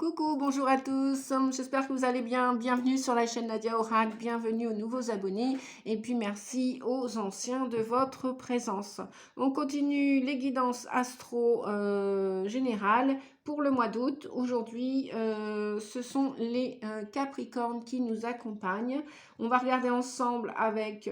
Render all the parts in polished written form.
Coucou, bonjour à tous, j'espère que vous allez bien. Bienvenue sur la chaîne Nadia Oracle, bienvenue aux nouveaux abonnés et puis merci aux anciens de votre présence. On continue les guidances astro générales pour le mois d'août. Aujourd'hui, ce sont les Capricornes qui nous accompagnent. On va regarder ensemble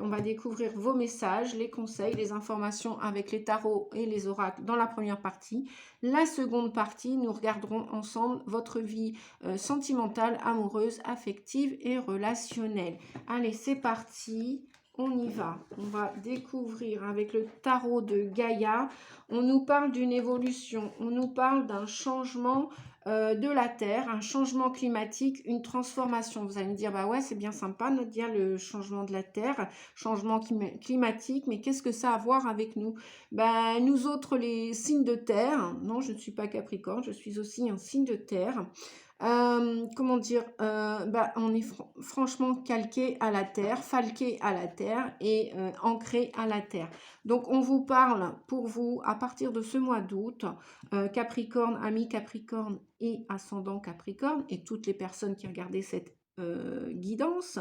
on va découvrir vos messages, les conseils, les informations avec les tarots et les oracles dans la première partie. La seconde partie, nous regarderons ensemble votre vie sentimentale, amoureuse, affective et relationnelle. Allez, c'est parti, on y va. On va découvrir avec le tarot de Gaïa. On nous parle d'une évolution, on nous parle d'un changement de la Terre, un changement climatique, une transformation. Vous allez me dire, bah ouais, c'est bien sympa de dire le changement de la Terre, changement climatique, mais qu'est-ce que ça a à voir avec nous? Ben, nous autres, les signes de terre, non, je ne suis pas Capricorne, je suis aussi un signe de terre. Comment dire, ben, on est franchement calqué à la terre, falqué à la terre et ancré à la terre. Donc, on vous parle pour vous à partir de ce mois d'août, Capricorne, ami Capricorne et ascendant Capricorne, et toutes les personnes qui regardaient cette guidance,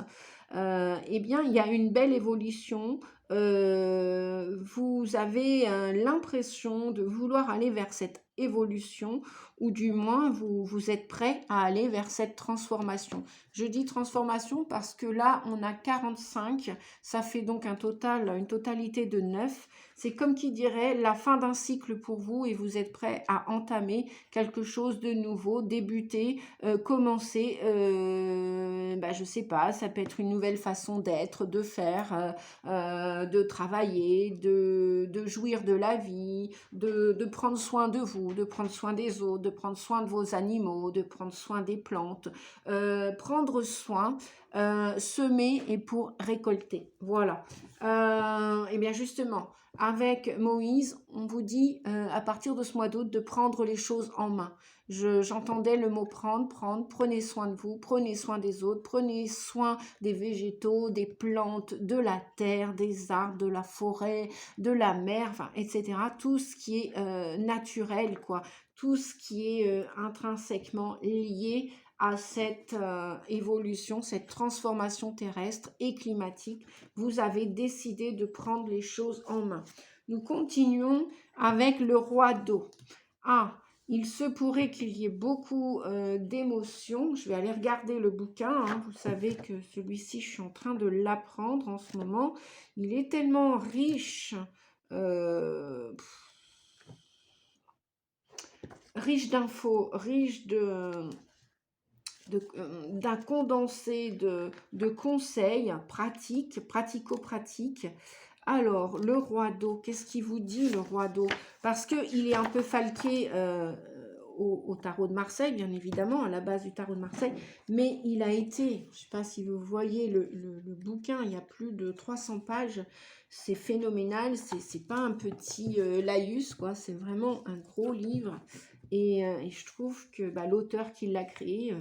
eh bien, il y a une belle évolution. Vous avez l'impression de vouloir aller vers cette évolution, ou du moins vous êtes prêt à aller vers cette transformation. Je dis transformation parce que là, on a 45, ça fait donc une totalité de 9. C'est comme qui dirait la fin d'un cycle pour vous et vous êtes prêt à entamer quelque chose de nouveau, débuter, commencer, bah, je sais pas, ça peut être une nouvelle façon d'être, de faire, de travailler, de jouir de la vie, de prendre soin de vous, de prendre soin des autres, de prendre soin de vos animaux, de prendre soin des plantes, prendre soin, semer et pour récolter. Voilà. Et bien justement, avec Moïse, on vous dit à partir de ce mois d'août de prendre les choses en main. J'entendais le mot prendre, prenez soin de vous, prenez soin des autres, prenez soin des végétaux, des plantes, de la terre, des arbres, de la forêt, de la mer, enfin, etc. Tout ce qui est naturel, quoi. Tout ce qui est intrinsèquement lié à cette évolution, cette transformation terrestre et climatique. Vous avez décidé de prendre les choses en main. Nous continuons avec le roi d'eau. Ah, il se pourrait qu'il y ait beaucoup d'émotions. Je vais aller regarder le bouquin. Hein. Vous savez que celui-ci, je suis en train de l'apprendre en ce moment. Il est tellement riche, riche d'infos, riche d'un condensé de conseils pratiques, pratico-pratiques. Alors, le roi d'eau, qu'est-ce qu'il vous dit, le roi d'eau? Parce qu'il est un peu falqué au tarot de Marseille, bien évidemment, à la base du tarot de Marseille, mais il a été, je ne sais pas si vous voyez le bouquin, il y a plus de 300 pages, c'est phénoménal, c'est pas un petit laïus, quoi, c'est vraiment un gros livre, et je trouve que bah, l'auteur qui l'a créé,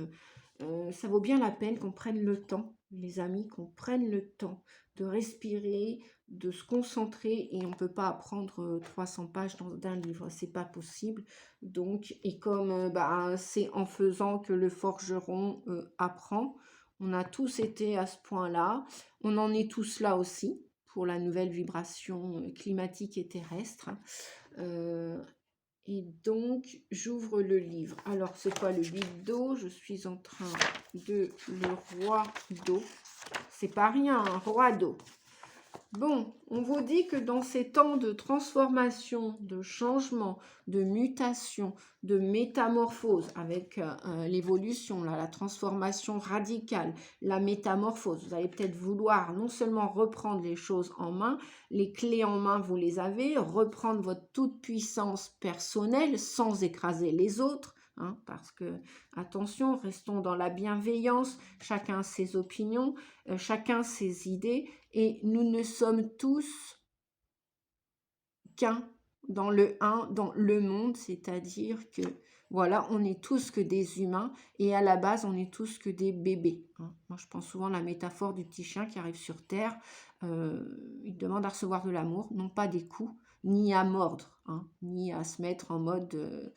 ça vaut bien la peine qu'on prenne le temps, les amis, qu'on prenne le temps de respirer, de se concentrer, et on ne peut pas apprendre 300 pages d'un livre, c'est pas possible. Donc, et comme bah, c'est en faisant que le forgeron apprend, on a tous été à ce point-là, on en est tous là aussi pour la nouvelle vibration climatique et terrestre. Et donc, j'ouvre le livre. Alors, c'est quoi le 8 d'eau? Je suis en train de le roi d'eau. C'est pas rien, un roi d'eau. Bon, on vous dit que dans ces temps de transformation, de changement, de mutation, de métamorphose, avec l'évolution, la transformation radicale, la métamorphose, vous allez peut-être vouloir non seulement reprendre les choses en main, les clés en main, vous les avez, reprendre votre toute-puissance personnelle sans écraser les autres, hein, parce que, attention, restons dans la bienveillance, chacun ses opinions, chacun ses idées, et nous ne sommes tous qu'un dans le monde, c'est-à-dire que voilà, on est tous que des humains et à la base, on est tous que des bébés. Hein. Moi, je pense souvent à la métaphore du petit chien qui arrive sur Terre. Il demande à recevoir de l'amour, non pas des coups, ni à mordre, hein, ni à se mettre en mode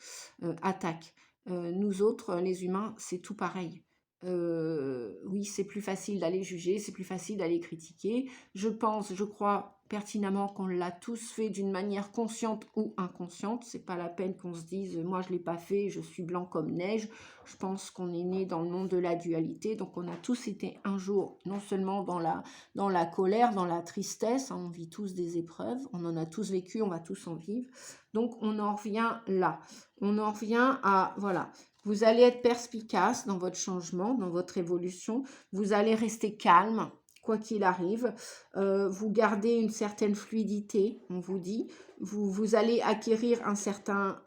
attaque. Nous autres, les humains, c'est tout pareil. Oui, c'est plus facile d'aller juger, c'est plus facile d'aller critiquer. Je crois pertinemment qu'on l'a tous fait d'une manière consciente ou inconsciente. C'est pas la peine qu'on se dise, moi je l'ai pas fait, je suis blanc comme neige. Je pense qu'on est né dans le monde de la dualité, donc on a tous été un jour, non seulement dans la colère, dans la tristesse, hein, on vit tous des épreuves, on en a tous vécu, on va tous en vivre. Donc on en revient là. On en revient à, voilà, vous allez être perspicace dans votre changement, dans votre évolution. Vous allez rester calme, quoi qu'il arrive. Vous gardez une certaine fluidité, on vous dit. Vous allez acquérir un certain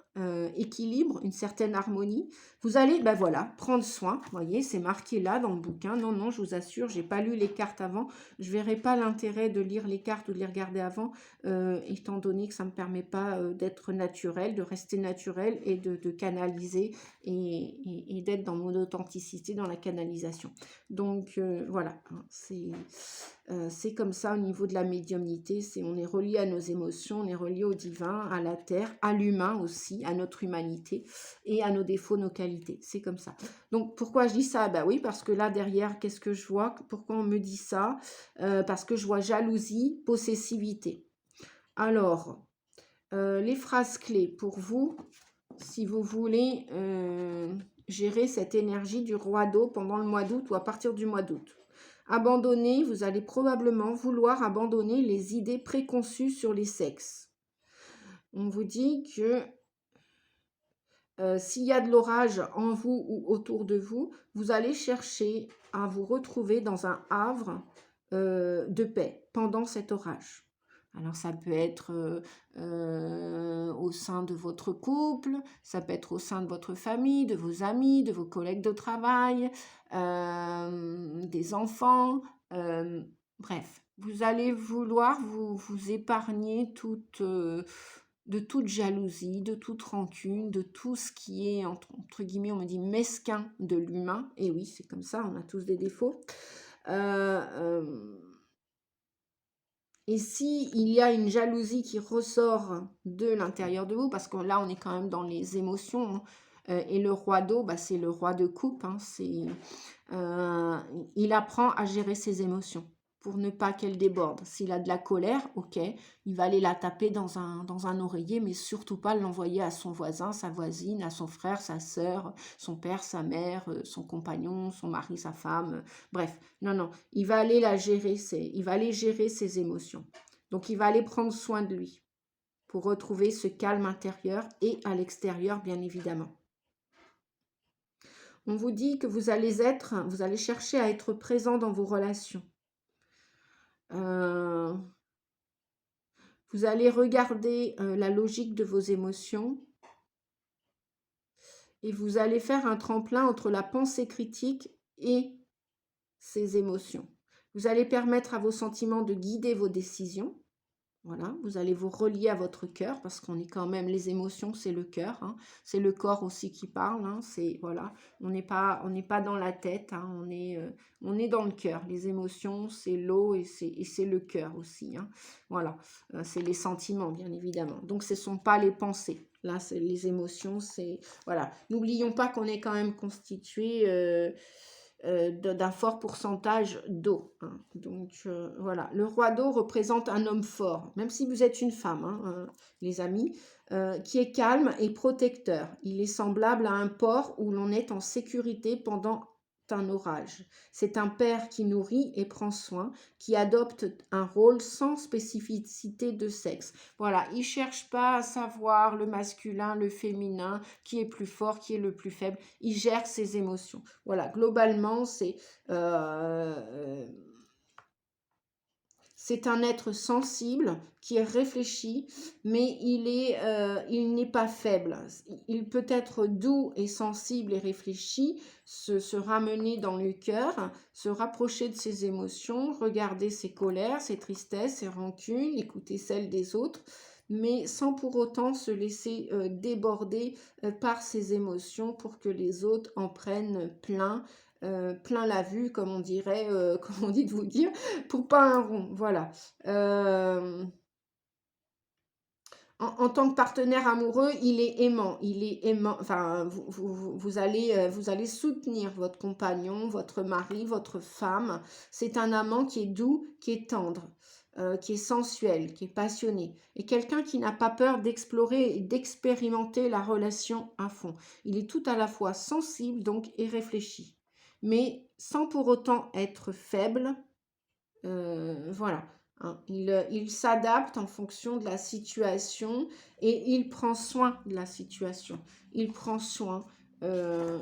équilibre, une certaine harmonie. Vous allez, ben voilà, prendre soin. Vous voyez, c'est marqué là dans le bouquin. Non, non, je vous assure, j'ai pas lu les cartes avant. Je verrai pas l'intérêt de lire les cartes ou de les regarder avant, étant donné que ça me permet pas d'être naturel, de rester naturel et de canaliser et d'être dans mon authenticité, dans la canalisation. Donc voilà, hein, c'est comme ça au niveau de la médiumnité, on est relié à nos émotions, on est relié au divin, à la terre, à l'humain aussi, à notre humanité et à nos défauts, nos qualités. C'est comme ça. Donc pourquoi je dis ça? Bah oui, parce que là derrière, qu'est-ce que je vois? Pourquoi on me dit ça? Parce que je vois jalousie, possessivité. Alors, les phrases clés pour vous, si vous voulez gérer cette énergie du roi d'eau pendant le mois d'août ou à partir du mois d'août. Abandonner, vous allez probablement vouloir abandonner les idées préconçues sur les sexes. On vous dit que s'il y a de l'orage en vous ou autour de vous, vous allez chercher à vous retrouver dans un havre de paix pendant cet orage. Alors ça peut être au sein de votre couple, ça peut être au sein de votre famille, de vos amis, de vos collègues de travail, des enfants, bref. Vous allez vouloir vous épargner de toute jalousie, de toute rancune, de tout ce qui est, entre guillemets, on me dit mesquin de l'humain. Et oui, c'est comme ça, on a tous des défauts. Et si il y a une jalousie qui ressort de l'intérieur de vous, parce que là, on est quand même dans les émotions, hein, et le roi d'eau, bah, c'est le roi de coupe, hein, il apprend à gérer ses émotions pour ne pas qu'elles débordent. S'il a de la colère, ok, il va aller la taper dans un oreiller, mais surtout pas l'envoyer à son voisin, sa voisine, à son frère, sa sœur, son père, sa mère, son compagnon, son mari, sa femme, bref. Non, non, il va aller il va aller gérer ses émotions. Donc, il va aller prendre soin de lui pour retrouver ce calme intérieur et à l'extérieur, bien évidemment. On vous dit que vous allez chercher à être présent dans vos relations. Vous allez regarder la logique de vos émotions et vous allez faire un tremplin entre la pensée critique et ces émotions. Vous allez permettre à vos sentiments de guider vos décisions. Voilà, vous allez vous relier à votre cœur parce qu'on est quand même, les émotions, c'est le cœur, hein, c'est le corps aussi qui parle, hein, voilà, on n'est pas dans la tête, hein, on est dans le cœur. Les émotions, c'est l'eau et c'est le cœur aussi, hein, voilà, c'est les sentiments bien évidemment. Donc ce ne sont pas les pensées. Là, c'est les émotions, c'est voilà. N'oublions pas qu'on est quand même constitué d'un fort pourcentage d'eau, hein. Donc voilà, le roi d'eau représente un homme fort, même si vous êtes une femme, hein, les amis, qui est calme et protecteur. Il est semblable à un port où l'on est en sécurité pendant un orage. C'est un père qui nourrit et prend soin, qui adopte un rôle sans spécificité de sexe. Voilà, il ne cherche pas à savoir le masculin, le féminin, qui est plus fort, qui est le plus faible. Il gère ses émotions. Voilà, globalement, c'est un être sensible qui est réfléchi, mais il n'est pas faible. Il peut être doux et sensible et réfléchi, se ramener dans le cœur, se rapprocher de ses émotions, regarder ses colères, ses tristesses, ses rancunes, écouter celles des autres, mais sans pour autant se laisser déborder par ses émotions pour que les autres en prennent plein la vue, comme on dirait, comme on dit de vous dire, pour pas un rond, voilà. En tant que partenaire amoureux, il est aimant, enfin, vous allez soutenir votre compagnon, votre mari, votre femme. C'est un amant qui est doux, qui est tendre, qui est sensuel, qui est passionné, et quelqu'un qui n'a pas peur d'explorer et d'expérimenter la relation à fond. Il est tout à la fois sensible, donc, et réfléchi, mais sans pour autant être faible. Voilà. Hein. Il s'adapte en fonction de la situation et il prend soin de la situation. Il prend soin de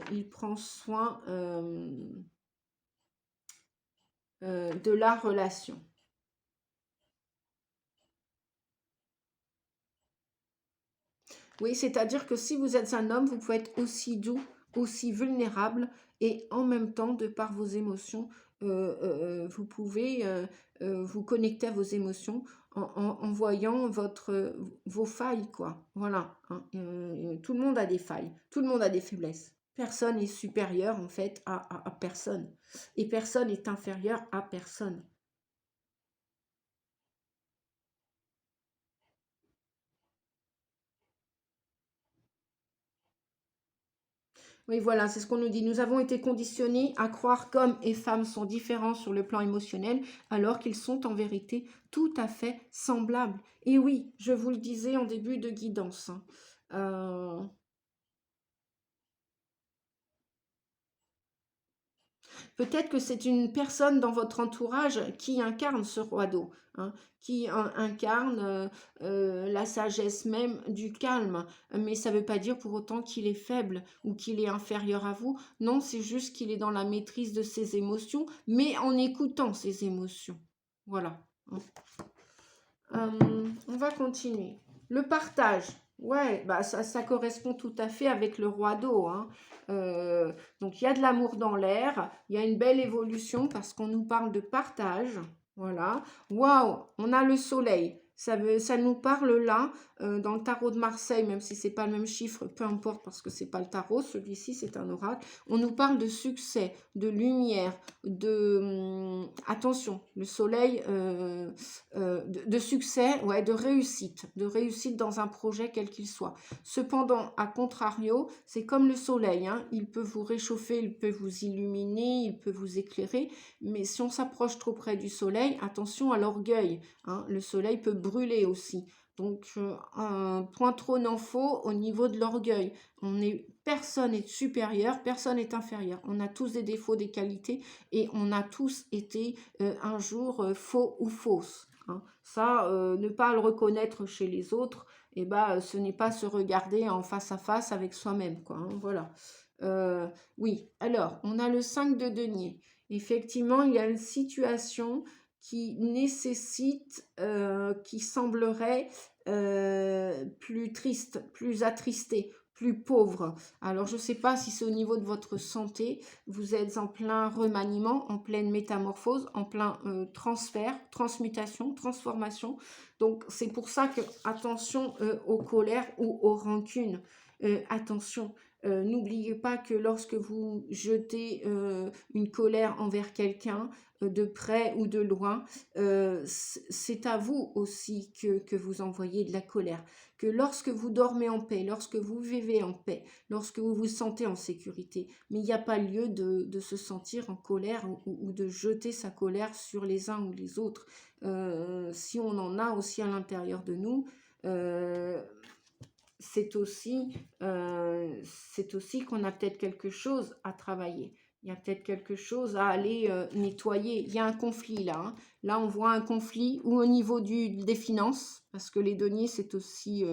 la relation. Oui, c'est-à-dire que si vous êtes un homme, vous pouvez être aussi doux, aussi vulnérable et en même temps, de par vos émotions, vous pouvez vous connecter à vos émotions en voyant vos failles, quoi. Voilà. Hein. Tout le monde a des failles, tout le monde a des faiblesses. Personne est supérieur en fait à personne et personne est inférieur à personne. Oui, voilà, c'est ce qu'on nous dit. Nous avons été conditionnés à croire qu'hommes et femmes sont différents sur le plan émotionnel, alors qu'ils sont en vérité tout à fait semblables. Et oui, je vous le disais en début de guidance. Hein. Euh, Peut-être que c'est une personne dans votre entourage qui incarne ce roi d'eau, hein, qui incarne la sagesse même du calme. Mais ça ne veut pas dire pour autant qu'il est faible ou qu'il est inférieur à vous. Non, c'est juste qu'il est dans la maîtrise de ses émotions, mais en écoutant ses émotions. Voilà. Hein. On va continuer. Le partage. Ouais, bah ça correspond tout à fait avec le roi d'eau. Hein. Donc il y a de l'amour dans l'air, il y a une belle évolution parce qu'on nous parle de partage. Voilà. Waouh, on a le soleil. Ça nous parle là, dans le tarot de Marseille, même si c'est pas le même chiffre, peu importe parce que c'est pas le tarot, celui-ci c'est un oracle. On nous parle de succès, de lumière, attention, le soleil, de succès, ouais, de réussite dans un projet quel qu'il soit. Cependant, à contrario, c'est comme le soleil, hein, il peut vous réchauffer, il peut vous illuminer, il peut vous éclairer, mais si on s'approche trop près du soleil, attention à l'orgueil, hein, le soleil peut brûler aussi. Donc, un point trop n'en faut au niveau de l'orgueil. Personne n'est supérieur, personne n'est inférieur. On a tous des défauts, des qualités, et on a tous été un jour faux ou fausses. Hein. Ça, ne pas le reconnaître chez les autres, eh ben, ce n'est pas se regarder en face à face avec soi-même, quoi. Hein, voilà. Oui, alors, on a le 5 de denier. Effectivement, il y a une situation qui nécessite, qui semblerait plus triste, plus attristée, plus pauvre. Alors, je ne sais pas si c'est au niveau de votre santé, vous êtes en plein remaniement, en pleine métamorphose, en plein transfert, transmutation, transformation. Donc, c'est pour ça que, attention aux colères ou aux rancunes. Attention, n'oubliez pas que lorsque vous jetez une colère envers quelqu'un, de près ou de loin, c'est à vous aussi que vous envoyez de la colère. Que lorsque vous dormez en paix, lorsque vous vivez en paix, lorsque vous vous sentez en sécurité, mais il n'y a pas lieu de se sentir en colère ou de jeter sa colère sur les uns ou les autres. Si on en a aussi à l'intérieur de nous, c'est aussi, qu'on a peut-être quelque chose à travailler. Il y a peut-être quelque chose à aller nettoyer. Il y a un conflit là. Hein. Là, on voit un conflit ou au niveau des finances, parce que les deniers, c'est aussi,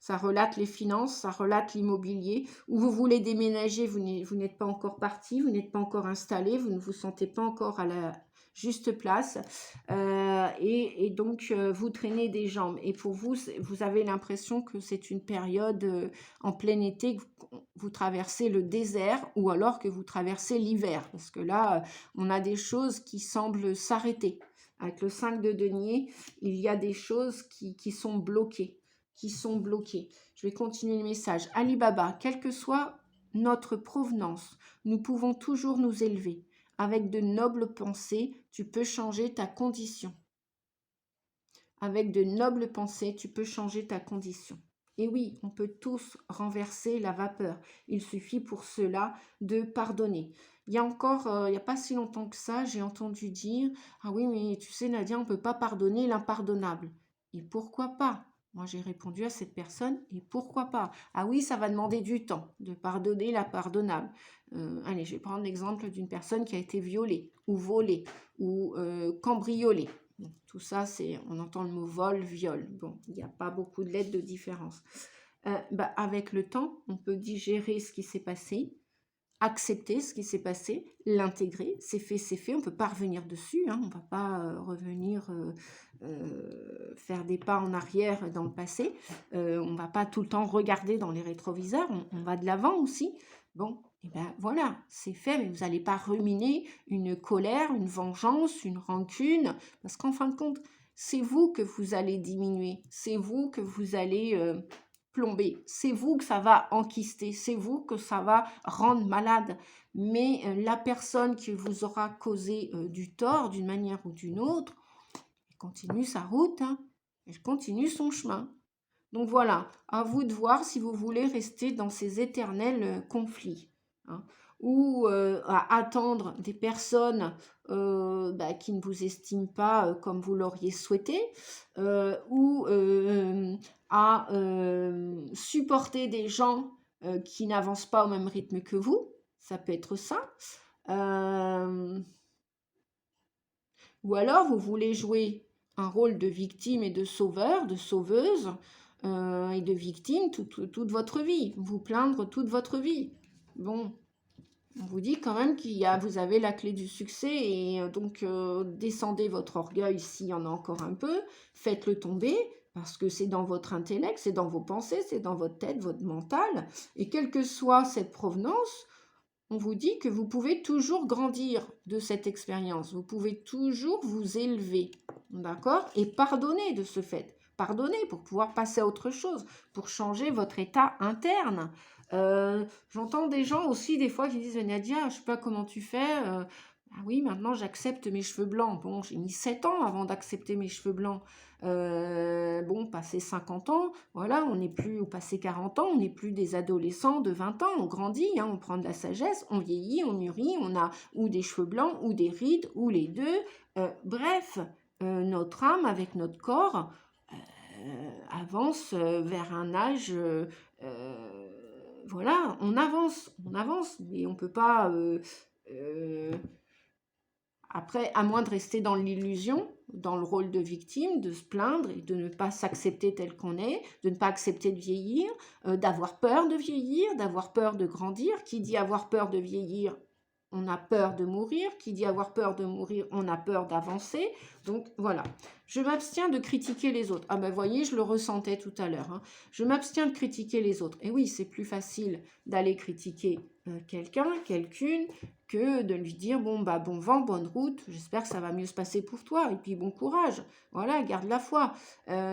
ça relate les finances, ça relate l'immobilier. Ou vous voulez déménager, vous n'êtes pas encore parti, vous n'êtes pas encore installé, vous ne vous sentez pas encore à la juste place, et donc vous traînez des jambes. Et pour vous, vous avez l'impression que c'est une période en plein été, que vous traversez le désert ou alors que vous traversez l'hiver. Parce que là, on a des choses qui semblent s'arrêter. Avec le 5 de denier, il y a des choses qui sont bloquées. Je vais continuer le message. Ali Baba, quelle que soit notre provenance, nous pouvons toujours nous élever. Avec de nobles pensées, tu peux changer ta condition. avec de nobles pensées, tu peux changer ta condition. Et oui, on peut tous renverser la vapeur. Il suffit pour cela de pardonner. Il y a encore, il n'y a pas si longtemps que ça, j'ai entendu dire, ah oui, mais tu sais Nadia, on ne peut pas pardonner l'impardonnable. Et pourquoi pas? Moi, j'ai répondu à cette personne, et pourquoi pas? Ah oui, ça va demander du temps de pardonner l'impardonnable. Allez, je vais prendre l'exemple d'une personne qui a été violée, ou volée, ou cambriolée. Bon, tout ça, c'est, on entend le mot vol, viol. Bon, il n'y a pas beaucoup de lettres de différence. Avec le temps, on peut digérer ce qui s'est passé, accepter ce qui s'est passé, l'intégrer, c'est fait, on ne peut pas revenir dessus, hein, on ne va pas revenir faire des pas en arrière dans le passé, on ne va pas tout le temps regarder dans les rétroviseurs, on va de l'avant aussi. Bon, et ben voilà, c'est fait, mais vous n'allez pas ruminer une colère, une vengeance, une rancune, parce qu'en fin de compte, c'est vous que vous allez diminuer, c'est vous que vous allez plomber, c'est vous que ça va enquister, c'est vous que ça va rendre malade. Mais la personne qui vous aura causé du tort d'une manière ou d'une autre, elle continue sa route, hein, elle continue son chemin. Donc voilà, à vous de voir si vous voulez rester dans ces éternels conflits, hein, ou à attendre des personnes qui ne vous estiment pas comme vous l'auriez souhaité, ou à supporter des gens qui n'avancent pas au même rythme que vous, ça peut être ça. Ou alors vous voulez jouer un rôle de victime et de sauveur, de sauveuse, et de victime toute votre vie, vous plaindre toute votre vie. Bon, on vous dit quand même vous avez la clé du succès et donc descendez votre orgueil s'il y en a encore un peu, faites-le tomber parce que c'est dans votre intellect, c'est dans vos pensées, c'est dans votre tête, votre mental, et quelle que soit cette provenance, on vous dit que vous pouvez toujours grandir de cette expérience, vous pouvez toujours vous élever, d'accord? Et pardonner de ce fait, pardonner pour pouvoir passer à autre chose, pour changer votre état interne. J'entends des gens aussi des fois qui disent Nadia, je ne sais pas comment tu fais. Ah oui, maintenant j'accepte mes cheveux blancs. Bon, j'ai mis 7 ans avant d'accepter mes cheveux blancs. Bon, passé 50 ans, voilà, on n'est plus, ou passé 40 ans, on n'est plus des adolescents de 20 ans, on grandit, hein, on prend de la sagesse, on vieillit, on mûrit, on a ou des cheveux blancs, ou des rides, ou les deux. Bref, notre âme avec notre corps avance vers un âge... voilà, on avance, mais on ne peut pas... après, à moins de rester dans l'illusion, dans le rôle de victime, de se plaindre et de ne pas s'accepter tel qu'on est, de ne pas accepter de vieillir, d'avoir peur de vieillir, d'avoir peur de grandir. Qui dit avoir peur de vieillir, on a peur de mourir. Qui dit avoir peur de mourir, on a peur d'avancer. Donc voilà, je m'abstiens de critiquer les autres. Ah ben voyez, je le ressentais tout à l'heure. Hein. Je m'abstiens de critiquer les autres. Et oui, c'est plus facile d'aller critiquer quelqu'un, quelqu'une, que de lui dire bon vent, bonne route, j'espère que ça va mieux se passer pour toi, et puis bon courage, voilà, garde la foi.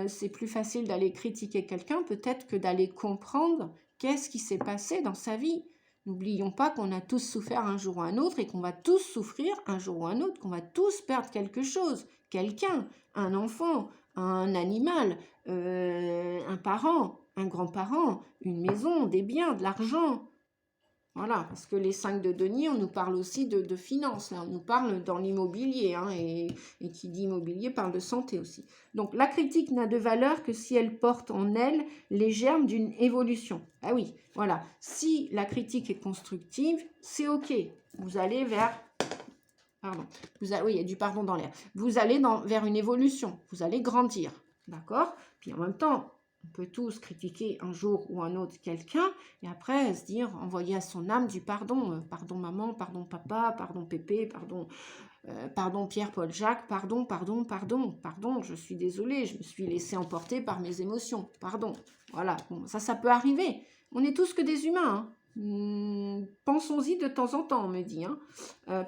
C'est plus facile d'aller critiquer quelqu'un peut-être que d'aller comprendre qu'est-ce qui s'est passé dans sa vie. N'oublions pas qu'on a tous souffert un jour ou un autre et qu'on va tous souffrir un jour ou un autre, qu'on va tous perdre quelque chose, quelqu'un, un enfant, un animal, un parent, un grand-parent, une maison, des biens, de l'argent. Voilà, parce que les 5 de denier, on nous parle aussi de finances, là. On nous parle dans l'immobilier, hein, et qui dit immobilier parle de santé aussi. Donc la critique n'a de valeur que si elle porte en elle les germes d'une évolution. Ah oui, voilà, si la critique est constructive, c'est ok, vous allez vers... Pardon, oui, il y a du pardon dans l'air. Vous allez vers une évolution, vous allez grandir, d'accord? Puis en même temps, on peut tous critiquer un jour ou un autre quelqu'un et après se dire, envoyer à son âme du pardon. Pardon maman, pardon papa, pardon pépé, pardon Pierre, Paul, Jacques, pardon, je suis désolée, je me suis laissée emporter par mes émotions, pardon. Voilà, bon, ça peut arriver. On n'est tous que des humains, hein. Pensons-y de temps en temps, on me dit. Hein.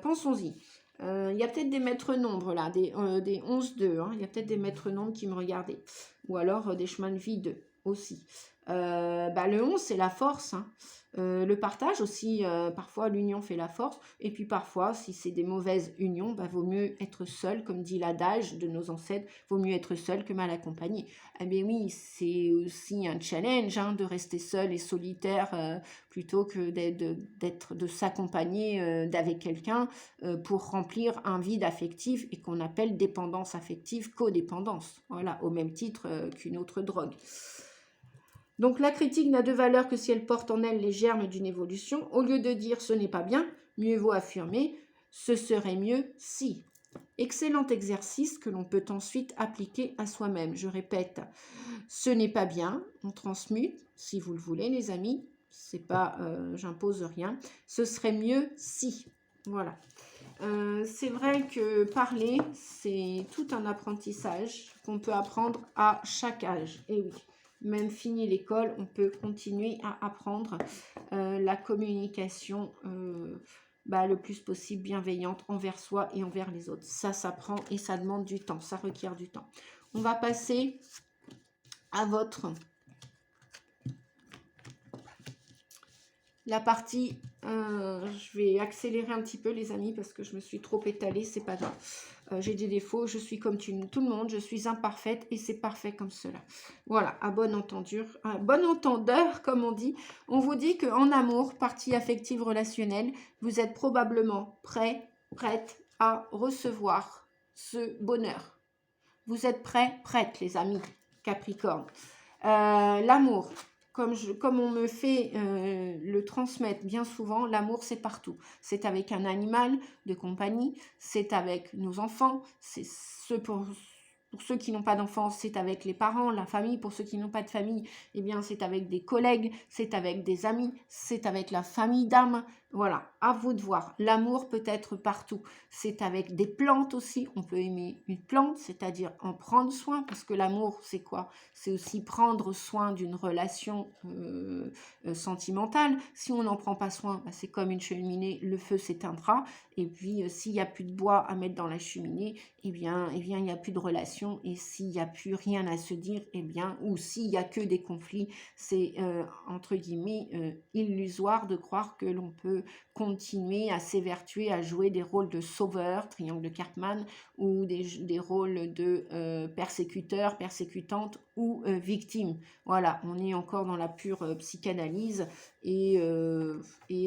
Pensons-y. Il y a peut-être des maîtres nombres là, des 11-2, hein. Il y a peut-être des maîtres nombres qui me regardaient. Ou alors des chemins de vie 2 aussi. Le 11, c'est la force. Hein. Le partage aussi, parfois l'union fait la force. Et puis parfois, si c'est des mauvaises unions, bah, vaut mieux être seul, comme dit l'adage de nos ancêtres, vaut mieux être seul que mal accompagné. Eh bien oui, c'est aussi un challenge hein, de rester seul et solitaire plutôt que de s'accompagner d'avec quelqu'un pour remplir un vide affectif et qu'on appelle dépendance affective, codépendance. Voilà, au même titre qu'une autre drogue. Donc la critique n'a de valeur que si elle porte en elle les germes d'une évolution. Au lieu de dire ce n'est pas bien, mieux vaut affirmer ce serait mieux si. Excellent exercice que l'on peut ensuite appliquer à soi-même. Je répète, ce n'est pas bien, on transmute si vous le voulez les amis, c'est pas j'impose rien. Ce serait mieux si. Voilà. C'est vrai que parler, c'est tout un apprentissage qu'on peut apprendre à chaque âge. Et oui. Même fini l'école, on peut continuer à apprendre la communication le plus possible bienveillante envers soi et envers les autres. Ça s'apprend et ça demande du temps, ça requiert du temps. On va passer à la partie, je vais accélérer un petit peu les amis parce que je me suis trop étalée, c'est pas grave. J'ai des défauts, je suis comme tout le monde, je suis imparfaite et c'est parfait comme cela. Voilà, à bon entendeur, comme on dit. On vous dit qu'en amour, partie affective relationnelle, vous êtes probablement prête à recevoir ce bonheur. Vous êtes prête les amis, Capricorne. L'amour. Comme on me fait le transmettre bien souvent, l'amour c'est partout. C'est avec un animal de compagnie, c'est avec nos enfants, c'est pour ceux qui n'ont pas d'enfants, c'est avec les parents, la famille. Pour ceux qui n'ont pas de famille, eh bien c'est avec des collègues, c'est avec des amis, c'est avec la famille d'âme. Voilà, à vous de voir. L'amour peut être partout. C'est avec des plantes aussi. On peut aimer une plante, c'est-à-dire en prendre soin, parce que l'amour, c'est quoi? C'est aussi prendre soin d'une relation sentimentale. Si on n'en prend pas soin, bah, c'est comme une cheminée, le feu s'éteindra. Et puis, s'il n'y a plus de bois à mettre dans la cheminée, eh bien, il n'y a plus de relation. Et s'il n'y a plus rien à se dire, eh bien, ou s'il n'y a que des conflits, c'est, entre guillemets, illusoire de croire que l'on peut continuer à s'évertuer à jouer des rôles de sauveur, triangle de Cartman, ou des rôles de persécuteur, persécutante ou victime. Voilà, on est encore dans la pure psychanalyse et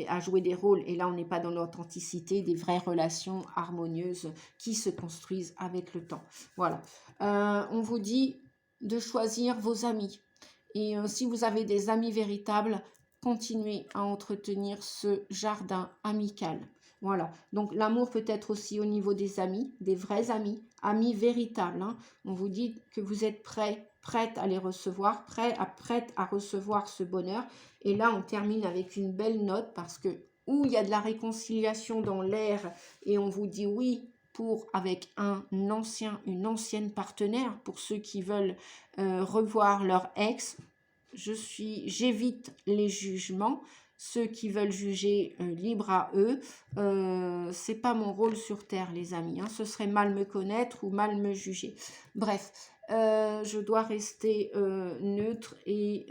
à jouer des rôles. Et là, on n'est pas dans l'authenticité des vraies relations harmonieuses qui se construisent avec le temps. Voilà. On vous dit de choisir vos amis. Et si vous avez des amis véritables, continuez à entretenir ce jardin amical. Voilà, donc l'amour peut être aussi au niveau des amis, des vrais amis, amis véritables. Hein. On vous dit que vous êtes prête à les recevoir, prête à recevoir ce bonheur. Et là, on termine avec une belle note parce que où il y a de la réconciliation dans l'air et on vous dit oui avec une ancienne partenaire pour ceux qui veulent revoir leur ex. J'évite les jugements. Ceux qui veulent juger, libre à eux. C'est pas mon rôle sur terre, les amis. Hein. Ce serait mal me connaître ou mal me juger. Bref, je dois rester neutre et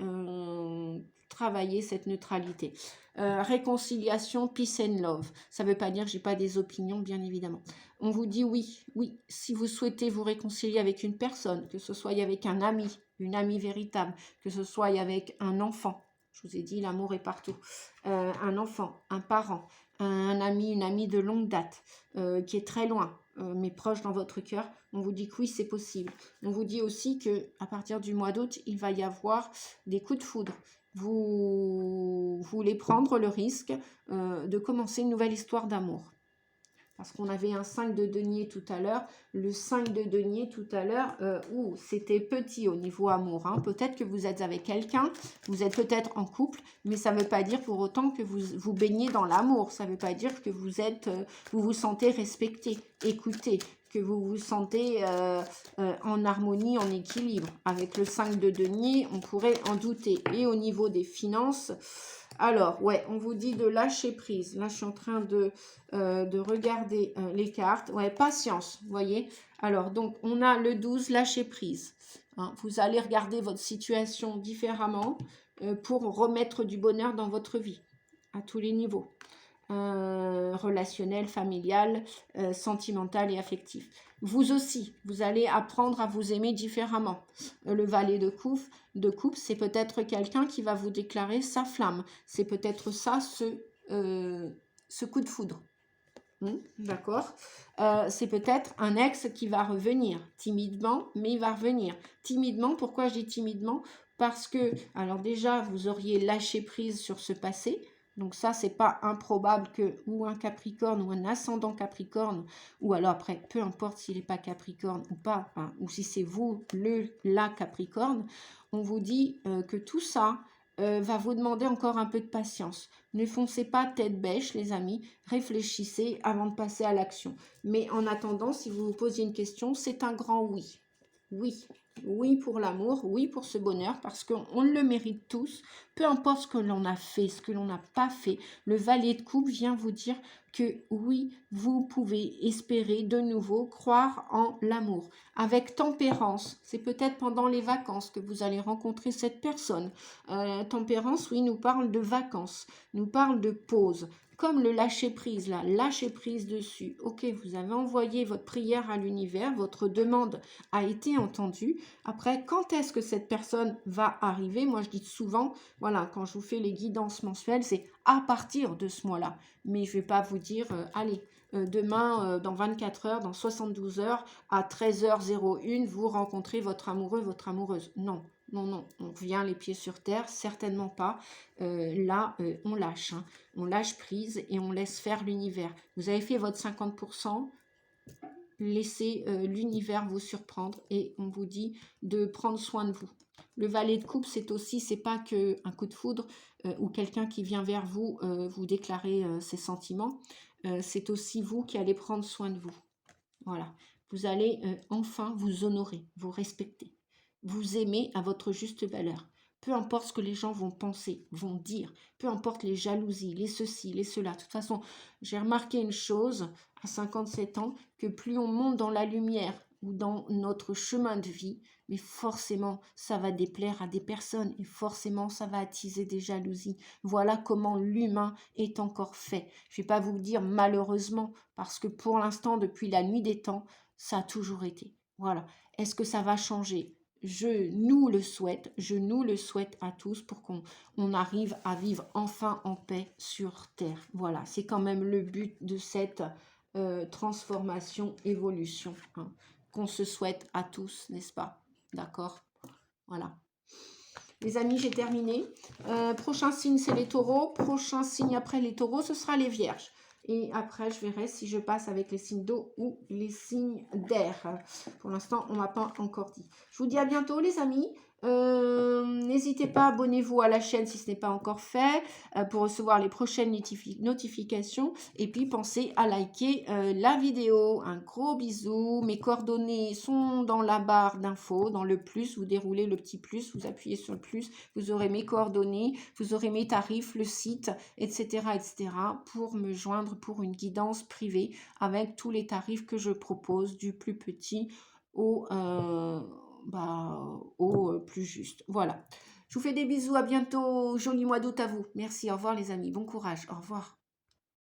travailler cette neutralité. Réconciliation, peace and love. Ça ne veut pas dire que j'ai pas des opinions, bien évidemment. On vous dit oui, si vous souhaitez vous réconcilier avec une personne, que ce soit avec un ami, une amie véritable, que ce soit avec un enfant, je vous ai dit l'amour est partout, un enfant, un parent, un ami, une amie de longue date, qui est très loin, mais proche dans votre cœur, on vous dit que oui, c'est possible. On vous dit aussi que à partir du mois d'août, il va y avoir des coups de foudre. Vous voulez prendre le risque de commencer une nouvelle histoire d'amour. Parce qu'on avait un 5 de denier tout à l'heure. Le 5 de denier tout à l'heure, c'était petit au niveau amour. Hein. Peut-être que vous êtes avec quelqu'un, vous êtes peut-être en couple, mais ça ne veut pas dire pour autant que vous baignez dans l'amour. Ça ne veut pas dire que vous vous sentez respecté, écouté, que vous vous sentez en harmonie, en équilibre. Avec le 5 de denier, on pourrait en douter. Et au niveau des finances... Alors, ouais, on vous dit de lâcher prise. Là, je suis en train de regarder les cartes. Ouais, patience, vous voyez. Alors, donc, on a le 12, lâcher prise. Hein, vous allez regarder votre situation différemment pour remettre du bonheur dans votre vie. à tous les niveaux. Relationnel, familial, sentimental et affectif. Vous aussi, vous allez apprendre à vous aimer différemment. Le valet de coupe, c'est peut-être quelqu'un qui va vous déclarer sa flamme. C'est peut-être ça, ce coup de foudre. D'accord. C'est peut-être un ex qui va revenir timidement, mais il va revenir. Timidement, pourquoi je dis timidement? Parce que, alors déjà, vous auriez lâché prise sur ce passé. Donc ça, c'est pas improbable que ou un Capricorne ou un ascendant Capricorne, ou alors après, peu importe s'il n'est pas Capricorne ou pas, hein, ou si c'est vous, la Capricorne, on vous dit que tout ça va vous demander encore un peu de patience. Ne foncez pas tête bêche, les amis. Réfléchissez avant de passer à l'action. Mais en attendant, si vous vous posez une question, c'est un grand oui. Oui. Oui pour l'amour, oui pour ce bonheur, parce qu'on le mérite tous. Peu importe ce que l'on a fait, ce que l'on n'a pas fait, le valet de coupe vient vous dire que oui, vous pouvez espérer de nouveau croire en l'amour. Avec tempérance, c'est peut-être pendant les vacances que vous allez rencontrer cette personne. Tempérance, oui, nous parle de vacances, nous parle de pause. Comme le lâcher-prise, là, lâcher-prise dessus. Ok, vous avez envoyé votre prière à l'univers, votre demande a été entendue. Après, quand est-ce que cette personne va arriver? Moi, je dis souvent, voilà, quand je vous fais les guidances mensuelles, c'est à partir de ce mois-là. Mais je ne vais pas vous dire, allez, demain, dans 24 heures, dans 72 heures, à 13h01, vous rencontrez votre amoureux, votre amoureuse. Non, non, non, on revient les pieds sur terre, certainement pas. Là, on lâche, hein. On lâche prise et on laisse faire l'univers. Vous avez fait votre 50%, laissez l'univers vous surprendre et on vous dit de prendre soin de vous. Le valet de coupe, c'est aussi, c'est pas qu'un coup de foudre ou quelqu'un qui vient vers vous, vous déclarer ses sentiments. C'est aussi vous qui allez prendre soin de vous. Voilà. Vous allez enfin vous honorer, vous respecter, vous aimer à votre juste valeur. Peu importe ce que les gens vont penser, vont dire, peu importe les jalousies, les ceci, les cela. De toute façon, j'ai remarqué une chose à 57 ans, que plus on monte dans la lumière ou dans notre chemin de vie, mais forcément, ça va déplaire à des personnes et forcément, ça va attiser des jalousies. Voilà comment l'humain est encore fait. Je ne vais pas vous dire malheureusement, parce que pour l'instant, depuis la nuit des temps, ça a toujours été. Voilà. Est-ce que ça va changer? Je nous le souhaite à tous pour qu'on arrive à vivre enfin en paix sur Terre. Voilà, c'est quand même le but de cette transformation, évolution, hein, qu'on se souhaite à tous, n'est-ce pas? D'accord? Voilà. Les amis, j'ai terminé. Prochain signe, c'est les taureaux. Prochain signe après les taureaux, ce sera les vierges. Et après, je verrai si je passe avec les signes d'eau ou les signes d'air. Pour l'instant, on ne m'a pas encore dit. Je vous dis à bientôt, les amis. N'hésitez pas, abonnez-vous à la chaîne si ce n'est pas encore fait pour recevoir les prochaines notifications. Et puis, pensez à liker la vidéo. Un gros bisou. Mes coordonnées sont dans la barre d'infos, dans le plus. Vous déroulez le petit plus, vous appuyez sur le plus. Vous aurez mes coordonnées, vous aurez mes tarifs, le site, etc., etc. pour me joindre pour une guidance privée avec tous les tarifs que je propose, du plus petit au plus juste. Voilà. Je vous fais des bisous, à bientôt. Joli mois d'août à vous. Merci, au revoir les amis. Bon courage, au revoir.